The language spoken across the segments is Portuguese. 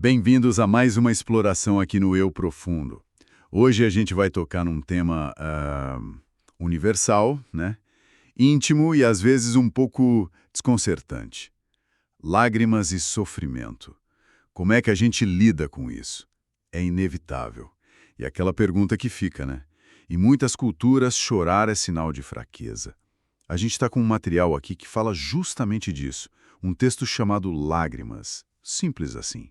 Bem-vindos a mais uma exploração aqui no Eu Profundo. Hoje a gente vai tocar num tema universal, né? Íntimo e às vezes um pouco desconcertante. Lágrimas e sofrimento. Como é que a gente lida com isso? É inevitável. E aquela pergunta que fica, né? Em muitas culturas, chorar é sinal de fraqueza. A gente está com um material aqui que fala justamente disso. Um texto chamado Lágrimas. Simples assim.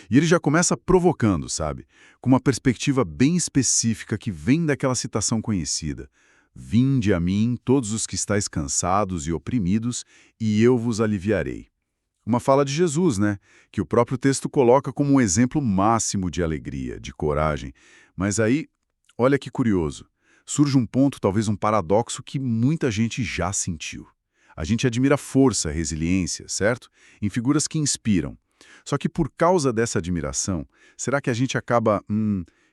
E ele já começa provocando, sabe? Com uma perspectiva bem específica que vem daquela citação conhecida. Vinde a mim, todos os que estáis cansados e oprimidos, e eu vos aliviarei. Uma fala de Jesus, né? Que o próprio texto coloca como um exemplo máximo de alegria, de coragem. Mas aí, olha que curioso. Surge um ponto, talvez um paradoxo, que muita gente já sentiu. A gente admira força, resiliência, certo? Em figuras que inspiram. Só que por causa dessa admiração, será que a gente acaba,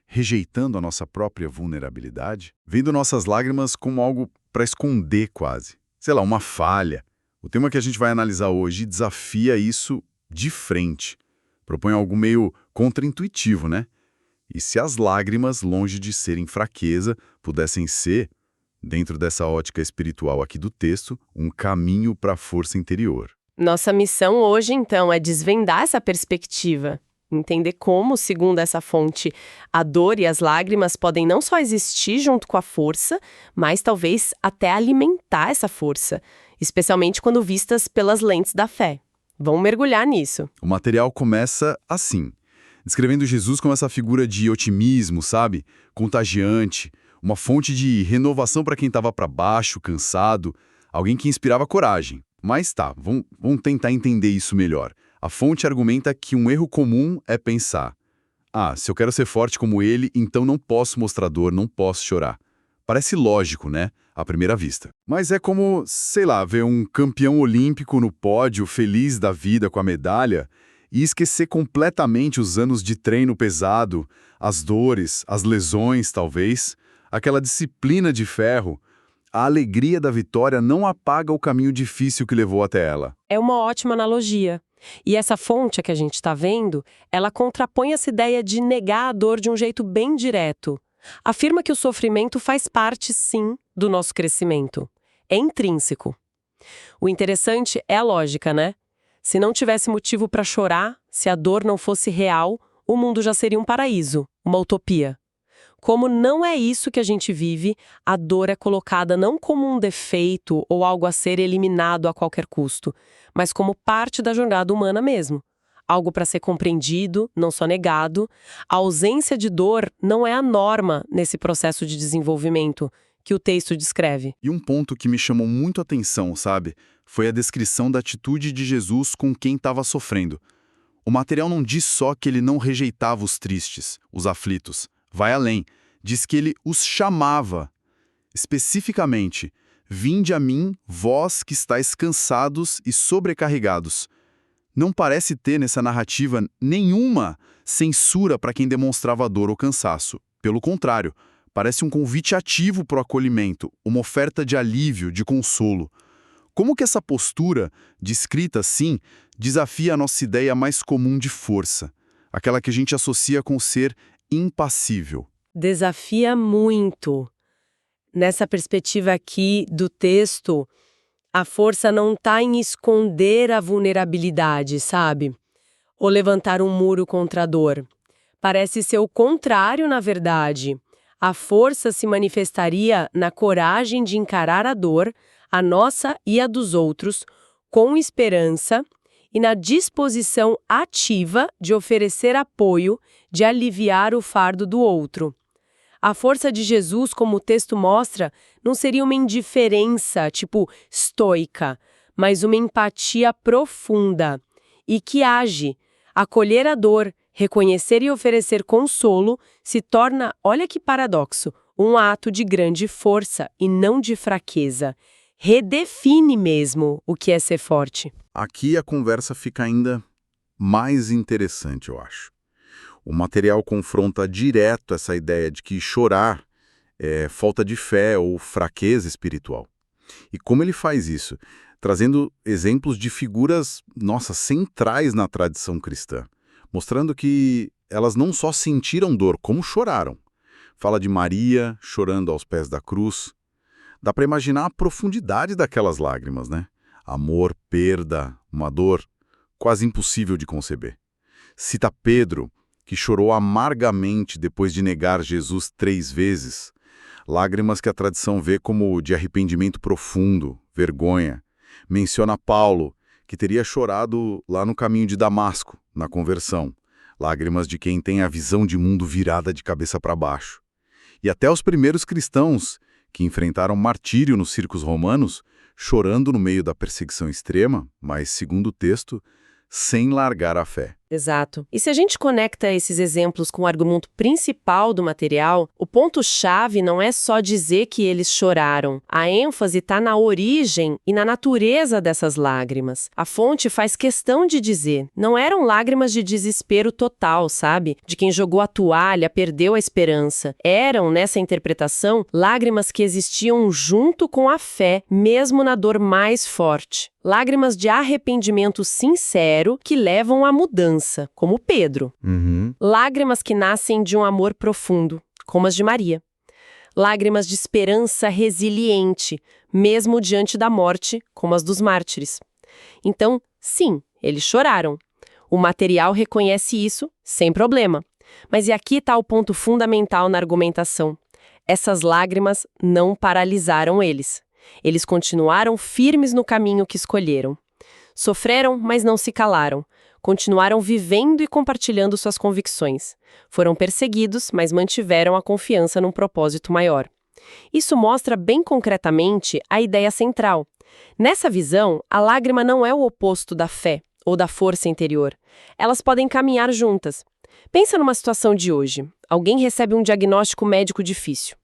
rejeitando a nossa própria vulnerabilidade? Vendo nossas lágrimas como algo para esconder quase. Sei lá, uma falha. O tema que a gente vai analisar hoje desafia isso de frente. Propõe algo meio contraintuitivo, né? E se as lágrimas, longe de serem fraqueza, pudessem ser, dentro dessa ótica espiritual aqui do texto, um caminho para a força interior? Nossa missão hoje, então, é desvendar essa perspectiva. Entender como, segundo essa fonte, a dor e as lágrimas podem não só existir junto com a força, mas talvez até alimentar essa força, especialmente quando vistas pelas lentes da fé. Vamos mergulhar nisso. O material começa assim, descrevendo Jesus como essa figura de otimismo, sabe? Contagiante, uma fonte de renovação para quem estava para baixo, cansado, alguém que inspirava coragem. Mas tá, vamos tentar entender isso melhor. A fonte argumenta que um erro comum é pensar: se eu quero ser forte como ele, então não posso mostrar dor, não posso chorar. Parece lógico, né? À primeira vista. Mas é como, sei lá, ver um campeão olímpico no pódio, feliz da vida com a medalha, e esquecer completamente os anos de treino pesado, as dores, as lesões, talvez, aquela disciplina de ferro. A alegria da vitória não apaga o caminho difícil que levou até ela. É uma ótima analogia. E essa fonte que a gente está vendo, ela contrapõe essa ideia de negar a dor de um jeito bem direto. Afirma que o sofrimento faz parte, sim, do nosso crescimento. É intrínseco. O interessante é a lógica, né? Se não tivesse motivo para chorar, se a dor não fosse real, o mundo já seria um paraíso, uma utopia. Como não é isso que a gente vive, a dor é colocada não como um defeito ou algo a ser eliminado a qualquer custo, mas como parte da jornada humana mesmo. Algo para ser compreendido, não só negado. A ausência de dor não é a norma nesse processo de desenvolvimento que o texto descreve. E um ponto que me chamou muito a atenção, sabe? Foi a descrição da atitude de Jesus com quem estava sofrendo. O material não diz só que ele não rejeitava os tristes, os aflitos. Vai além. Diz que ele os chamava. Especificamente, vinde a mim, vós que estáis cansados e sobrecarregados. Não parece ter nessa narrativa nenhuma censura para quem demonstrava dor ou cansaço. Pelo contrário, parece um convite ativo para o acolhimento, uma oferta de alívio, de consolo. Como que essa postura, descrita assim, desafia a nossa ideia mais comum de força, aquela que a gente associa com o ser impassível? Desafia muito. Nessa perspectiva aqui do texto, a força não está em esconder a vulnerabilidade, sabe? Ou levantar um muro contra a dor. Parece ser o contrário, na verdade. A força se manifestaria na coragem de encarar a dor, a nossa e a dos outros, com esperança e na disposição ativa de oferecer apoio, de aliviar o fardo do outro. A força de Jesus, como o texto mostra, não seria uma indiferença, tipo, estoica, mas uma empatia profunda e que age. Acolher a dor, reconhecer e oferecer consolo se torna, olha que paradoxo, um ato de grande força e não de fraqueza. Redefine mesmo o que é ser forte. Aqui a conversa fica ainda mais interessante, eu acho. O material confronta direto essa ideia de que chorar é falta de fé ou fraqueza espiritual. E como ele faz isso? Trazendo exemplos de figuras, centrais na tradição cristã. mostrando que elas não só sentiram dor, como choraram. Fala de Maria chorando aos pés da cruz. Dá para imaginar a profundidade daquelas lágrimas, né? Amor, perda, uma dor quase impossível de conceber. Cita Pedro, que chorou amargamente depois de negar Jesus 3 vezes. Lágrimas que a tradição vê como de arrependimento profundo, vergonha. Menciona Paulo, que teria chorado lá no caminho de Damasco, na conversão. Lágrimas de quem tem a visão de mundo virada de cabeça para baixo. E até os primeiros cristãos, que enfrentaram martírio nos circos romanos, chorando no meio da perseguição extrema, mas, segundo o texto, sem largar a fé. Exato. E se a gente conecta esses exemplos com o argumento principal do material, o ponto-chave não é só dizer que eles choraram. A ênfase está na origem e na natureza dessas lágrimas. A fonte faz questão de dizer, não eram lágrimas de desespero total, sabe? De quem jogou a toalha, perdeu a esperança. Eram, nessa interpretação, lágrimas que existiam junto com a fé, mesmo na dor mais forte. Lágrimas de arrependimento sincero que levam à mudança, como Pedro. Lágrimas que nascem de um amor profundo, como as de Maria. Lágrimas de esperança resiliente, mesmo diante da morte, como as dos mártires. Então, sim, eles choraram. O material reconhece isso sem problema. Mas e aqui está o ponto fundamental na argumentação. Essas lágrimas não paralisaram eles. Eles continuaram firmes no caminho que escolheram. Sofreram, mas não se calaram. Continuaram vivendo e compartilhando suas convicções. Foram perseguidos, mas mantiveram a confiança num propósito maior. Isso mostra bem concretamente a ideia central. Nessa visão, a lágrima não é o oposto da fé ou da força interior. Elas podem caminhar juntas. Pensa numa situação de hoje. Alguém recebe um diagnóstico médico difícil.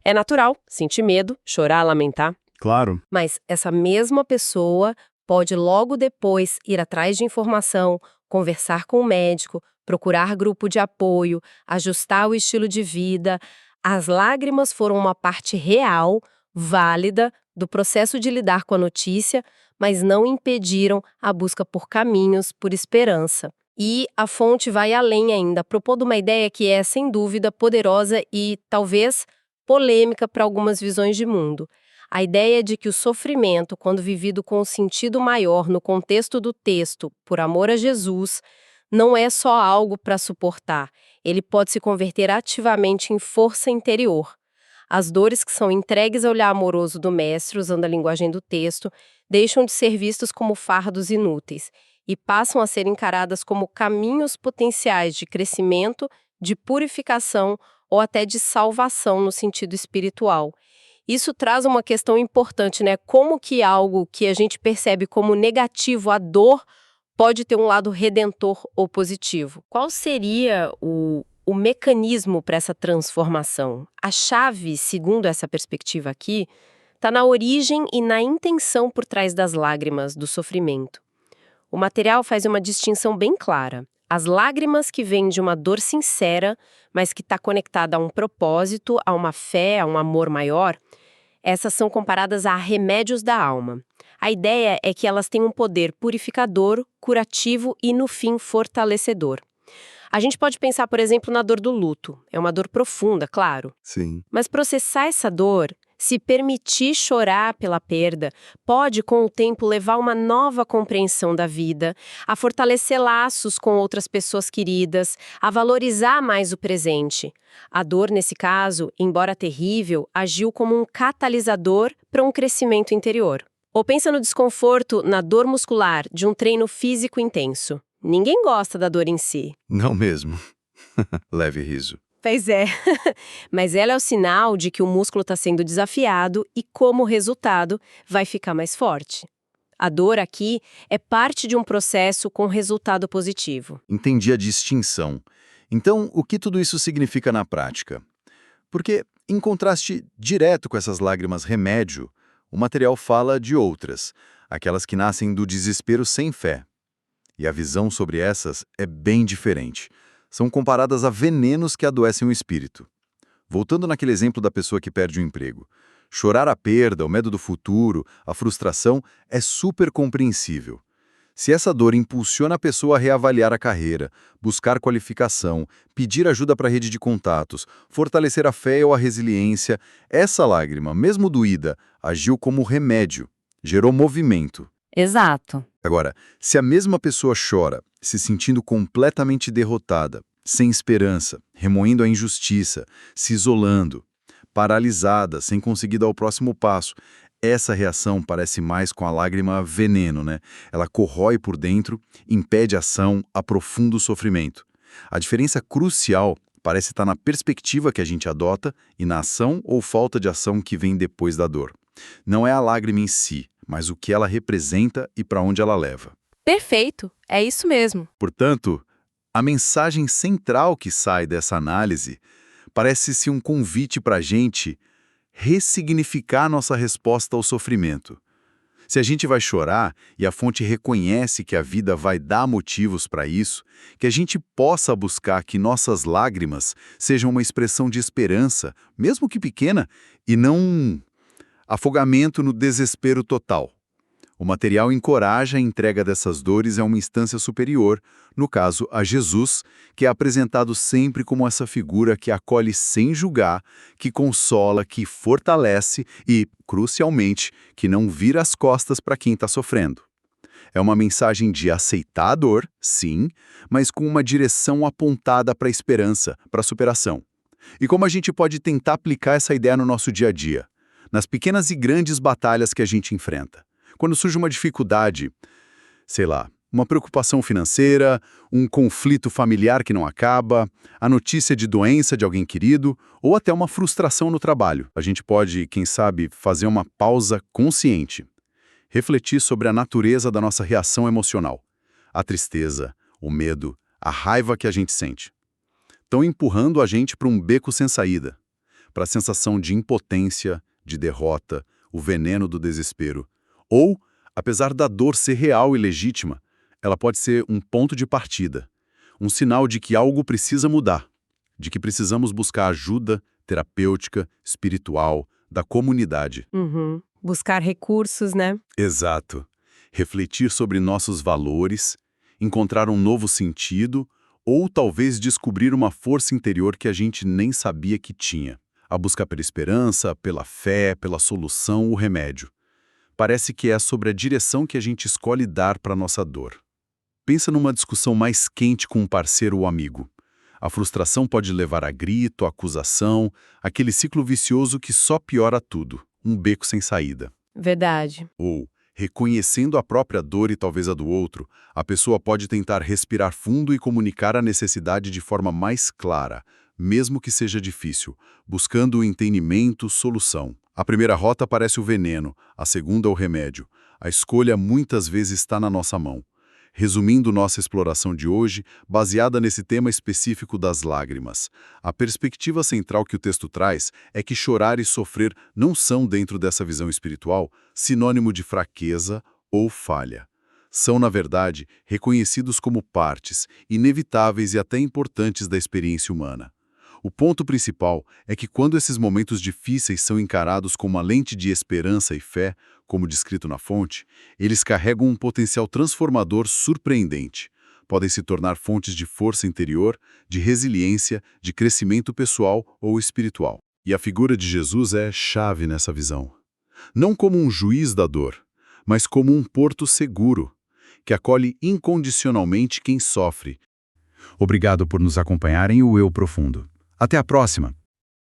É natural sentir medo, chorar, lamentar. Claro. Mas essa mesma pessoa pode logo depois ir atrás de informação, conversar com o médico, procurar grupo de apoio, ajustar o estilo de vida. As lágrimas foram uma parte real, válida, do processo de lidar com a notícia, mas não impediram a busca por caminhos, por esperança. E a fonte vai além ainda, propondo uma ideia que é, sem dúvida, poderosa e, talvez, polêmica para algumas visões de mundo. A ideia de que o sofrimento, quando vivido com um sentido maior no contexto do texto, por amor a Jesus, não é só algo para suportar. Ele pode se converter ativamente em força interior. As dores que são entregues ao olhar amoroso do mestre, usando a linguagem do texto, deixam de ser vistos como fardos inúteis e passam a ser encaradas como caminhos potenciais de crescimento, de purificação ou até de salvação no sentido espiritual. Isso traz uma questão importante, né? Como que algo que a gente percebe como negativo, a dor, pode ter um lado redentor ou positivo? Qual seria o mecanismo para essa transformação? A chave, segundo essa perspectiva aqui, está na origem e na intenção por trás das lágrimas, do sofrimento. O material faz uma distinção bem clara. As lágrimas que vêm de uma dor sincera, mas que está conectada a um propósito, a uma fé, a um amor maior, essas são comparadas a remédios da alma. A ideia é que elas têm um poder purificador, curativo e, no fim, fortalecedor. A gente pode pensar, por exemplo, na dor do luto. É uma dor profunda, claro. Sim. Mas processar essa dor, se permitir chorar pela perda, pode, com o tempo, levar a uma nova compreensão da vida, a fortalecer laços com outras pessoas queridas, a valorizar mais o presente. A dor, nesse caso, embora terrível, agiu como um catalisador para um crescimento interior. Ou pensa no desconforto, na dor muscular de um treino físico intenso. Ninguém gosta da dor em si. Não mesmo. Leve riso. Pois é, mas ela é o sinal de que o músculo está sendo desafiado e, como resultado, vai ficar mais forte. A dor aqui é parte de um processo com resultado positivo. Entendi a distinção. Então, o que tudo isso significa na prática? Porque, em contraste direto com essas lágrimas remédio, o material fala de outras, aquelas que nascem do desespero sem fé. E a visão sobre essas é bem diferente. São comparadas a venenos que adoecem o espírito. Voltando naquele exemplo da pessoa que perde o emprego. Chorar a perda, o medo do futuro, a frustração é super compreensível. Se essa dor impulsiona a pessoa a reavaliar a carreira, buscar qualificação, pedir ajuda para a rede de contatos, fortalecer a fé ou a resiliência, essa lágrima, mesmo doída, agiu como remédio, gerou movimento. Exato. Agora, se a mesma pessoa chora, se sentindo completamente derrotada, sem esperança, remoendo a injustiça, se isolando, paralisada, sem conseguir dar o próximo passo, essa reação parece mais com a lágrima veneno, né? Ela corrói por dentro, impede a ação, aprofunda o sofrimento. A diferença crucial parece estar na perspectiva que a gente adota e na ação ou falta de ação que vem depois da dor. Não é a lágrima em si, mas o que ela representa e para onde ela leva. Perfeito, é isso mesmo. Portanto, a mensagem central que sai dessa análise parece-se um convite para a gente ressignificar nossa resposta ao sofrimento. Se a gente vai chorar e a fonte reconhece que a vida vai dar motivos para isso, que a gente possa buscar que nossas lágrimas sejam uma expressão de esperança, mesmo que pequena, e não um afogamento no desespero total. O material encoraja a entrega dessas dores a uma instância superior, no caso, a Jesus, que é apresentado sempre como essa figura que acolhe sem julgar, que consola, que fortalece e, crucialmente, que não vira as costas para quem está sofrendo. É uma mensagem de aceitar a dor, sim, mas com uma direção apontada para a esperança, para a superação. E como a gente pode tentar aplicar essa ideia no nosso dia a dia, nas pequenas e grandes batalhas que a gente enfrenta. Quando surge uma dificuldade, sei lá, uma preocupação financeira, um conflito familiar que não acaba, a notícia de doença de alguém querido ou até uma frustração no trabalho. A gente pode, quem sabe, fazer uma pausa consciente. Refletir sobre a natureza da nossa reação emocional. A tristeza, o medo, a raiva que a gente sente. Estão empurrando a gente para um beco sem saída, para a sensação de impotência, de derrota, o veneno do desespero. Ou, apesar da dor ser real e legítima, ela pode ser um ponto de partida, um sinal de que algo precisa mudar, de que precisamos buscar ajuda terapêutica, espiritual, da comunidade. Buscar recursos, né? Exato. Refletir sobre nossos valores, encontrar um novo sentido ou talvez descobrir uma força interior que a gente nem sabia que tinha. A busca pela esperança, pela fé, pela solução, o remédio. Parece que é sobre a direção que a gente escolhe dar para a nossa dor. Pensa numa discussão mais quente com um parceiro ou amigo. A frustração pode levar a grito, a acusação, aquele ciclo vicioso que só piora tudo, um beco sem saída. Verdade. Ou, reconhecendo a própria dor e talvez a do outro, a pessoa pode tentar respirar fundo e comunicar a necessidade de forma mais clara, mesmo que seja difícil, buscando o entendimento, solução. A primeira rota parece o veneno, a segunda o remédio. A escolha muitas vezes está na nossa mão. Resumindo nossa exploração de hoje, baseada nesse tema específico das lágrimas, a perspectiva central que o texto traz é que chorar e sofrer não são, dentro dessa visão espiritual, sinônimo de fraqueza ou falha. São, na verdade, reconhecidos como partes, inevitáveis e até importantes da experiência humana. O ponto principal é que quando esses momentos difíceis são encarados com uma lente de esperança e fé, como descrito na fonte, eles carregam um potencial transformador surpreendente. Podem se tornar fontes de força interior, de resiliência, de crescimento pessoal ou espiritual. E a figura de Jesus é chave nessa visão. Não como um juiz da dor, mas como um porto seguro, que acolhe incondicionalmente quem sofre. Obrigado por nos acompanharem o Eu Profundo. Até a próxima!